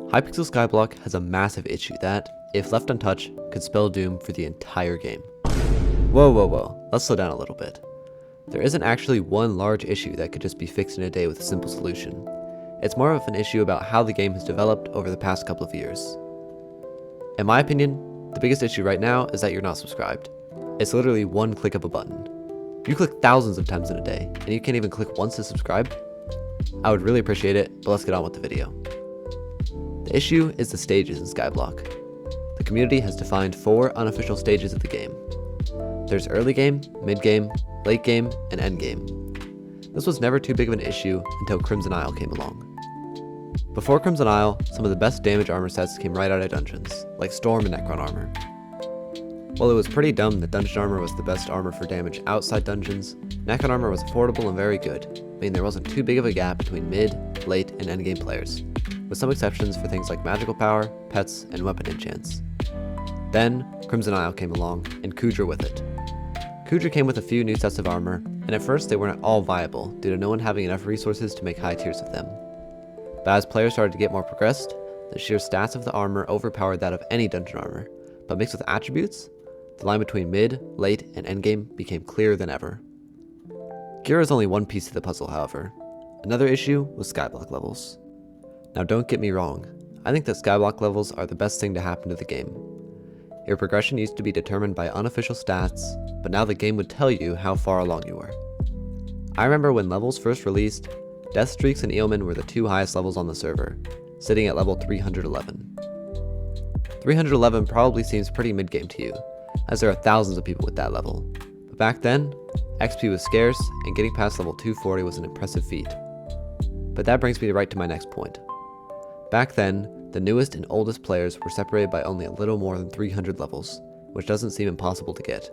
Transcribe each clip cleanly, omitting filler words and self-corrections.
Hypixel Skyblock has a massive issue that, if left untouched, could spell doom for the entire game. Whoa, let's slow down a little bit. There isn't actually one large issue that could just be fixed in a day with a simple solution. It's more of an issue about how the game has developed over the past couple of years. In my opinion, the biggest issue right now is that you're not subscribed. It's literally one click of a button. You click thousands of times in a day, and you can't even click once to subscribe? I would really appreciate it, but let's get on with the video. The issue is the stages in Skyblock. The community has defined 4 unofficial stages of the game. There's early game, mid game, late game, and end game. This was never too big of an issue until Crimson Isle came along. Before Crimson Isle, some of the best damage armor sets came right out of dungeons, like Storm and Necron armor. While it was pretty dumb that dungeon armor was the best armor for damage outside dungeons, Necron armor was affordable and very good, meaning there wasn't too big of a gap between mid, late, and end game players, with some exceptions for things like magical power, pets, and weapon enchants. Then, Crimson Isle came along, and Kudra with it. Kudra came with a few new sets of armor, and at first they weren't all viable due to no one having enough resources to make high tiers of them. But as players started to get more progressed, the sheer stats of the armor overpowered that of any dungeon armor, but mixed with attributes, the line between mid, late, and endgame became clearer than ever. Gear is only one piece of the puzzle, however. Another issue was Skyblock levels. Now don't get me wrong, I think that Skyblock levels are the best thing to happen to the game. Your progression used to be determined by unofficial stats, but now the game would tell you how far along you were. I remember when levels first released, Death Streaks and Eelman were the 2 highest levels on the server, sitting at level 311. 311 probably seems pretty mid-game to you, as there are thousands of people with that level, but back then, XP was scarce and getting past level 240 was an impressive feat. But that brings me right to my next point. Back then, the newest and oldest players were separated by only a little more than 300 levels, which doesn't seem impossible to get.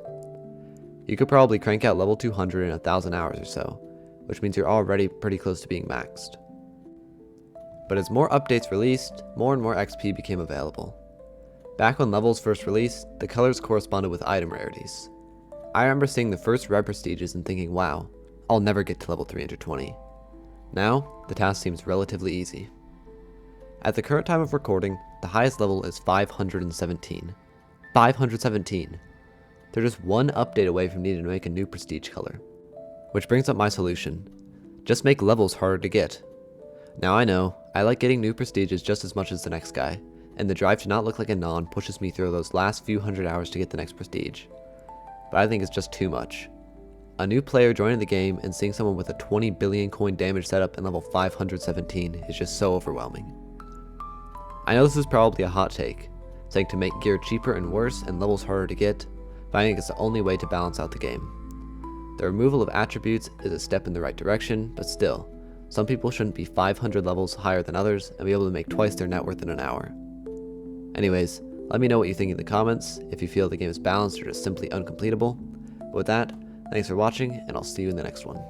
You could probably crank out level 200 in 1,000 hours or so, which means you're already pretty close to being maxed. But as more updates released, more and more XP became available. Back when levels first released, the colors corresponded with item rarities. I remember seeing the first red prestiges and thinking, wow, I'll never get to level 320. Now, the task seems relatively easy. At the current time of recording, the highest level is 517. 517! They're just one update away from needing to make a new prestige color. Which brings up my solution. Just make levels harder to get. Now I know, I like getting new prestiges just as much as the next guy, and the drive to not look like a non pushes me through those last few hundred hours to get the next prestige. But I think it's just too much. A new player joining the game and seeing someone with a 20 billion coin damage setup in level 517 is just so overwhelming. I know this is probably a hot take, saying to make gear cheaper and worse and levels harder to get, but I think it's the only way to balance out the game. The removal of attributes is a step in the right direction, but still, some people shouldn't be 500 levels higher than others and be able to make twice their net worth in an hour. Anyways, let me know what you think in the comments, if you feel the game is balanced or just simply uncompletable. But with that, thanks for watching, and I'll see you in the next one.